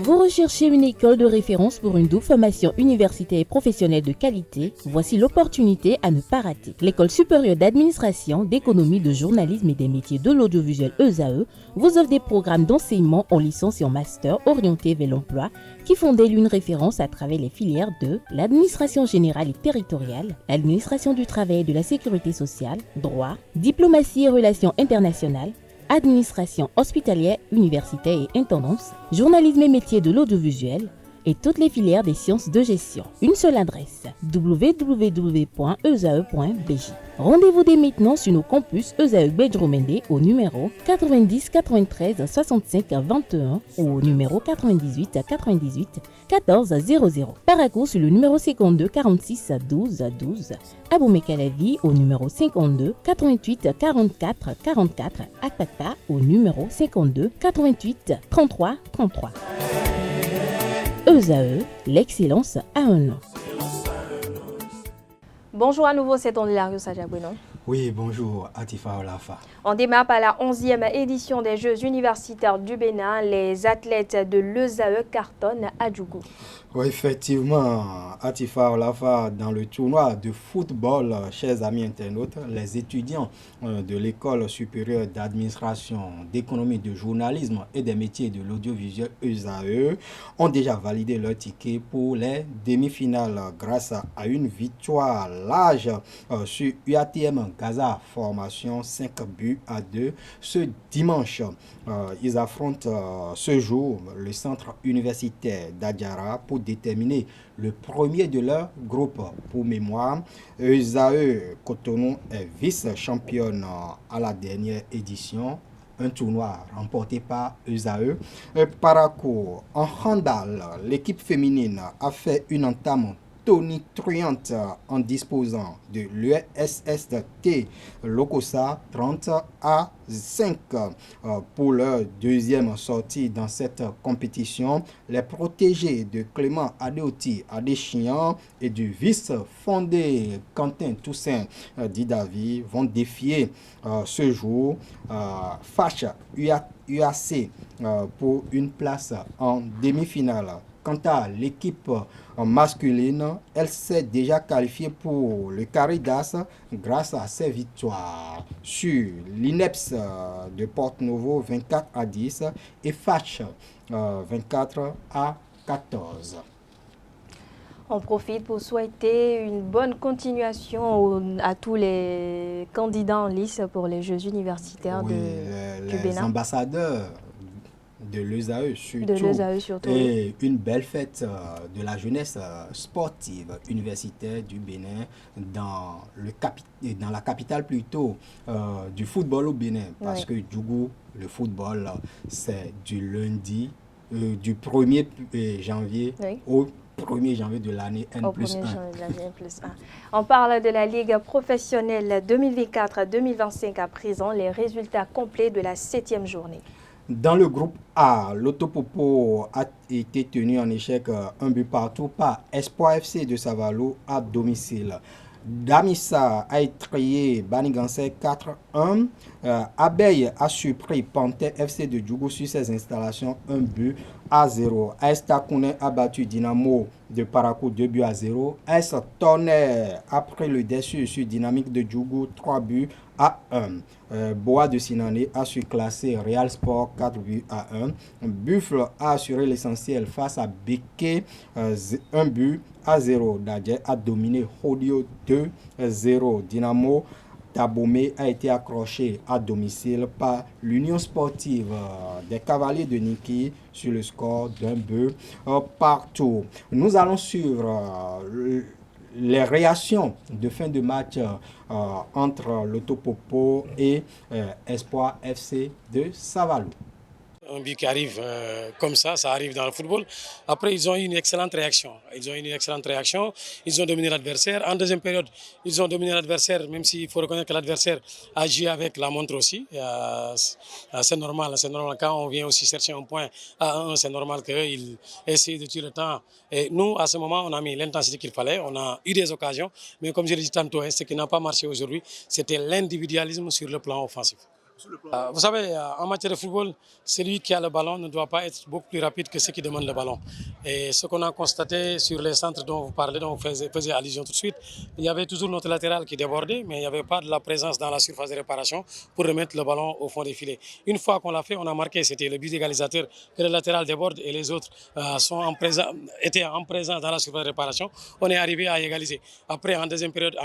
Vous recherchez une école de référence pour une double formation universitaire et professionnelle de qualité? Voici l'opportunité à ne pas rater. L'École supérieure d'administration, d'économie, de journalisme et des métiers de l'audiovisuel ESAE vous offre des programmes d'enseignement en licence et en master orientés vers l'emploi qui font d'elle une référence à travers les filières de l'administration générale et territoriale, l'administration du travail et de la sécurité sociale, droit, diplomatie et relations internationales, administration hospitalière, universitaire et intendance, journalisme et métiers de l'audiovisuel et toutes les filières des sciences de gestion. Une seule adresse, www.esae.bj. Rendez-vous dès maintenant sur nos campus ESAE Bedjromende au numéro 90 93 65 21 ou au numéro 98 98 14 00. Paracourt sur le numéro 52 46 12 12. Aboumé-Calavi au numéro 52 88 44 44. Akpaka au numéro 52 88 33 33. ESAE, l'excellence a un nom. Bonjour à nouveau, c'est Ondelario Sajabounon. Oui, bonjour, Atifa Olafa. On démarre par la 11e édition des Jeux universitaires du Bénin. Les athlètes de l'ESAE cartonnent à Djougou. Oui, effectivement, Atifa Olafa, dans le tournoi de football, chers amis internautes, les étudiants de l'École supérieure d'administration, d'économie, de journalisme et des métiers de l'audiovisuel ESAE ont déjà validé leur ticket pour les demi-finales grâce à une victoire large sur UATM Gaza Formation 5-2 ce dimanche. Ils affrontent ce jour le centre universitaire d'Adjara pour déterminer le premier de leur groupe. Pour mémoire, ESAE Cotonou est vice-championne à la dernière édition, un tournoi remporté par ESAE. Paracourt, en handball, l'équipe féminine a fait une entame tonitruante en disposant de l'USST Lokossa 30-5 pour leur deuxième sortie dans cette compétition. Les protégés de Clément Adeoti Adéchian et du vice-fondé Quentin Toussaint Didavi vont défier ce jour Fache UAC pour une place en demi-finale. Quant à l'équipe masculine, elle s'est déjà qualifiée pour le carré d'as grâce à ses victoires sur l'INEPS de Porto-Novo 24-10 et Fatch 24-14. On profite pour souhaiter une bonne continuation à tous les candidats en lice pour les Jeux universitaires du Bénin. Les ambassadeurs de l'ESAE surtout, et une belle fête de la jeunesse sportive universitaire du Bénin dans la capitale plutôt du football au Bénin, parce que Djougou, le football, c'est du lundi, du 1er janvier au 1er janvier de l'année N+1. On parle de la Ligue professionnelle 2024-2025 à présent, les résultats complets de la 7e journée. Dans le groupe A, l'Autopopo a été tenu en échec 1 but partout par Espoir FC de Savalo à domicile. Damissa a étrayé Banigansé 4-1. Abeille a surpris Panthère FC de Djougou sur ses installations 1-0. AS Takouné a battu Dynamo de Parakou 2-0. AS Tonnerre a pris le dessus sur Dynamique de Djougou 3-1. Bois de Sinané a surclassé Real Sport 4-1. Buffle a assuré l'essentiel face à Beke 1-0. Dadje a dominé Hodio 2-0. Dynamo Tabomé a été accroché à domicile par l'Union sportive des Cavaliers de Niki sur le score d'1 but partout. Nous allons suivre les réactions de fin de match entre l'Autopopo et Espoir FC de Savalou. Un but qui arrive comme ça arrive dans le football. Après, ils ont eu une excellente réaction. Ils ont dominé l'adversaire. En deuxième période, ils ont dominé l'adversaire, même s'il faut reconnaître que l'adversaire a joué avec la montre aussi. C'est normal. Quand on vient aussi chercher un point à 1, c'est normal qu'ils essayent de tuer le temps. Et nous, à ce moment, on a mis l'intensité qu'il fallait. On a eu des occasions. Mais comme je l'ai dit tantôt, ce qui n'a pas marché aujourd'hui, c'était l'individualisme sur le plan offensif. Vous savez, en matière de football, celui qui a le ballon ne doit pas être beaucoup plus rapide que ceux qui demandent le ballon. Et ce qu'on a constaté sur les centres dont vous parlez, dont vous faisiez allusion tout de suite, il y avait toujours notre latéral qui débordait, mais il n'y avait pas de la présence dans la surface de réparation pour remettre le ballon au fond des filets. Une fois qu'on l'a fait, on a marqué, c'était le but égalisateur, que le latéral déborde et les autres étaient en présence dans la surface de réparation. On est arrivé à égaliser. Après, en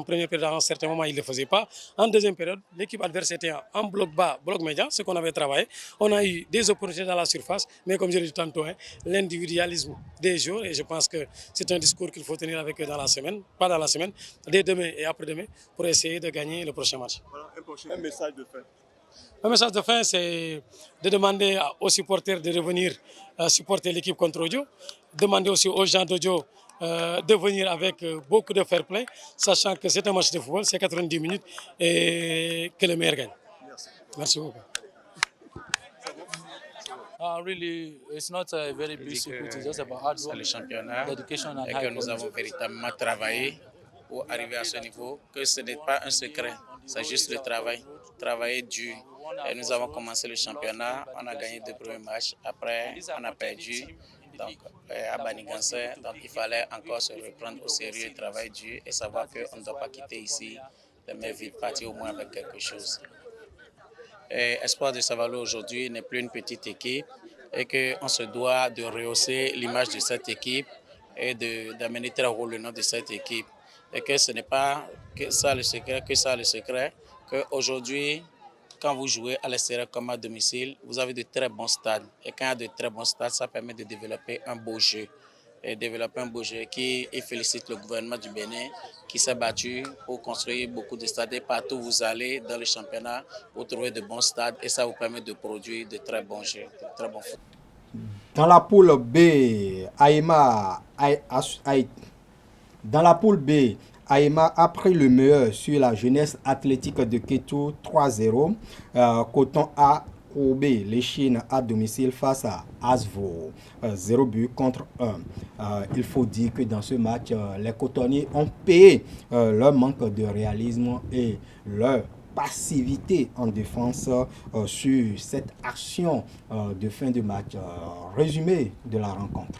première période, à un certain moment, il ne le faisait pas. En deuxième période, l'équipe adverse était en bloc bas, bloc médian, ce qu'on avait travaillé. On a eu des opportunités dans la surface, mais comme je l'ai dit tantôt, l'individualisme des joueurs, et je pense que c'est un discours qu'il faut tenir avec eux dans la semaine, pas dans la semaine, dès demain et après-demain, pour essayer de gagner le prochain match. Voilà, un message de fin. Un message de fin, c'est de demander aux supporters de revenir supporter l'équipe contre Odio, demander aussi aux gens d'Odio de venir avec beaucoup de fair play, sachant que c'est un match de football, c'est 90 minutes et que le meilleur gagne. Merci beaucoup. Really, it's not a very big secret. It's just about hard work, le championnat, dedication and et high que nous avons véritablement travaillé pour arriver à ce niveau, que ce n'est pas un secret, c'est juste le travail, travailler dur. Et nous avons commencé le championnat, on a gagné 2 premiers matchs, après on a perdu donc, à Baniganse, donc il fallait encore se reprendre au sérieux, travailler dur et savoir qu'on ne doit pas quitter ici les mains vides, partir au moins avec quelque chose. Et Espoir de Savalo aujourd'hui n'est plus une petite équipe et qu'on se doit de rehausser l'image de cette équipe et d'amener très haut le nom de cette équipe. Et que ce n'est pas que ça le secret, qu'aujourd'hui, quand vous jouez à l'extérieur comme à domicile, vous avez de très bons stades. Et quand il y a de très bons stades, ça permet de développer un beau jeu. Et développer un beau jeu qui félicite le gouvernement du Bénin qui s'est battu pour construire beaucoup de stades. Et partout où vous allez dans le championnat, vous trouvez de bons stades et ça vous permet de produire de très bons jeux, de très bons foot. Dans la poule B, Aïma a pris le meilleur sur la jeunesse athlétique de Kétou 3-0. Coton A OB, les Chines à domicile face à Asvo, 0 but contre 1. Il faut dire que dans ce match, les cotonniers ont payé leur manque de réalisme et leur passivité en défense sur cette action de fin de match. Résumé de la rencontre.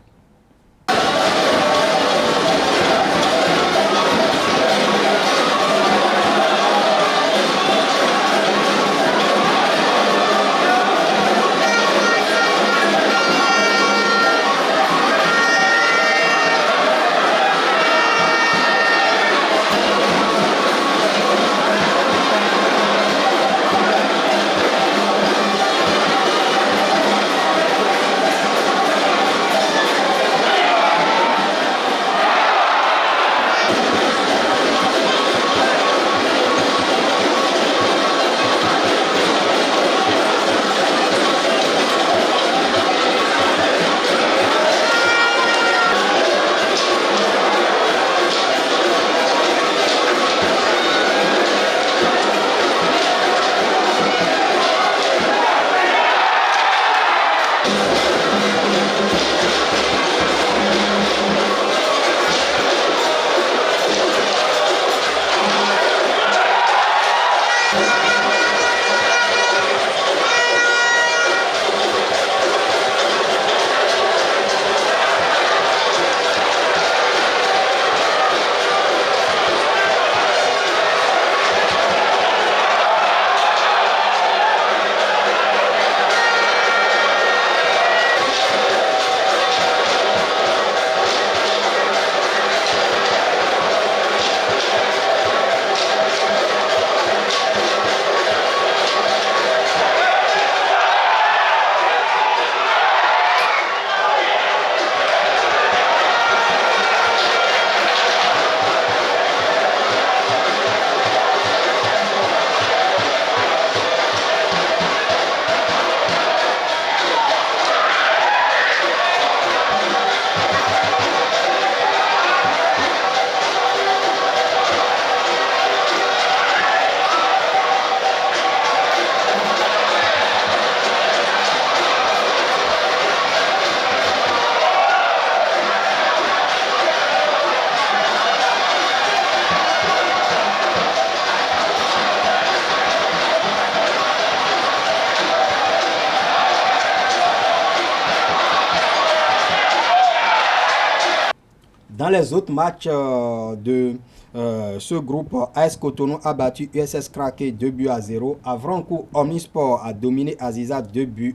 Dans les autres matchs de ce groupe, AS Cotonou a battu USS Kraké 2-0. Avrancourt Omnisport a dominé Aziza 2-1.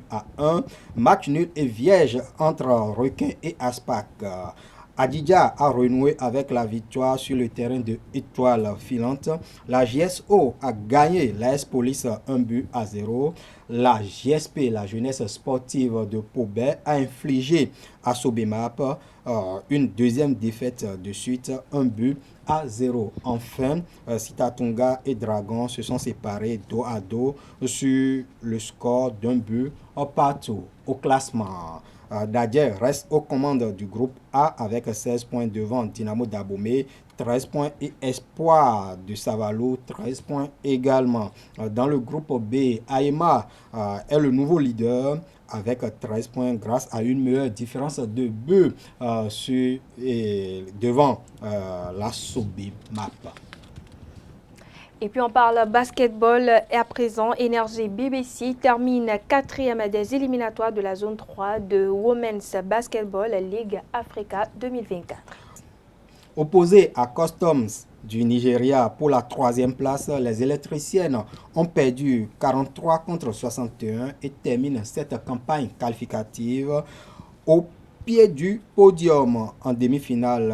Match nul et vierge entre Requin et Aspac. Adidja a renoué avec la victoire sur le terrain de Étoile Filante. La GSO a gagné l'AS Police 1-0. La GSP, la jeunesse sportive de Pobet, a infligé à Sobemap une deuxième défaite de suite, 1-0. Enfin, Sitatunga et Dragon se sont séparés dos à dos sur le score d'1 partout au classement. Dadier reste aux commandes du groupe A avec 16 points devant Dynamo d'Abomey, 13 points et Espoir de Savalou, 13 points également. Dans le groupe B, Aïma est le nouveau leader avec 13 points grâce à une meilleure différence de but devant la Sobemap. Et puis on parle basketball et à présent, Énergie BBC termine 4e des éliminatoires de la zone 3 de Women's Basketball League Africa 2024. Opposés à Customs du Nigeria pour la 3e place, les électriciennes ont perdu 43 contre 61 et terminent cette campagne qualificative au pied du podium. En demi-finale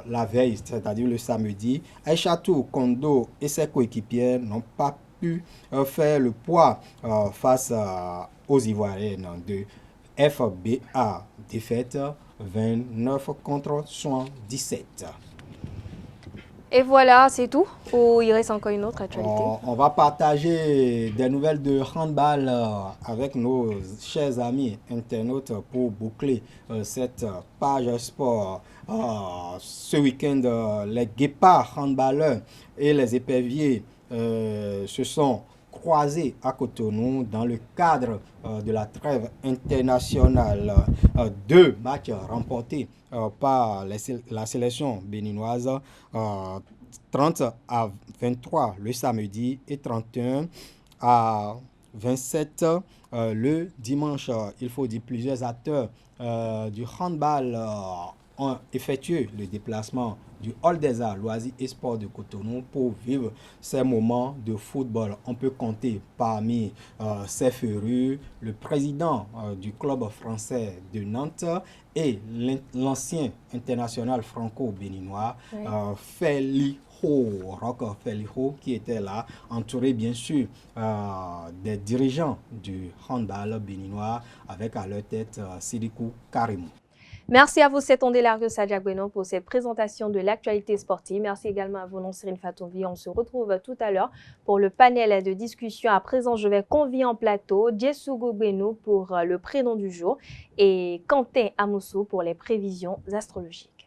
la veille, c'est-à-dire le samedi. Aïchatou, Kondo et ses coéquipiers n'ont pas pu faire le poids face aux Ivoiriennes de FBA. Défaite 29 contre 77. Et voilà, c'est tout? Ou il reste encore une autre actualité? On va partager des nouvelles de handball avec nos chers amis internautes pour boucler cette page sport. Ce week-end, les guépards handballeurs et les éperviers se sont croisés à Cotonou dans le cadre de la trêve internationale. 2 matchs remportés par la sélection béninoise, 30-23 le samedi et 31-27 le dimanche. Il faut dire plusieurs acteurs du handball ont effectué le déplacement du Hall des Arts, Loisirs et Sports de Cotonou pour vivre ces moments de football. On peut compter parmi ces férus le président du club français de Nantes et l'ancien international franco-béninois, oui. Roch Feliho, qui était là, entouré bien sûr des dirigeants du handball béninois avec à leur tête Sidikou Karimou. Merci à vous, c'est Ondélargue Sadia Bueno pour cette présentation de l'actualité sportive. Merci également à vous, Nonsirine Fatonvi. On se retrouve tout à l'heure pour le panel de discussion. À présent, je vais convier en plateau Djesugo Beno pour le prénom du jour et Quentin Amoussou pour les prévisions astrologiques.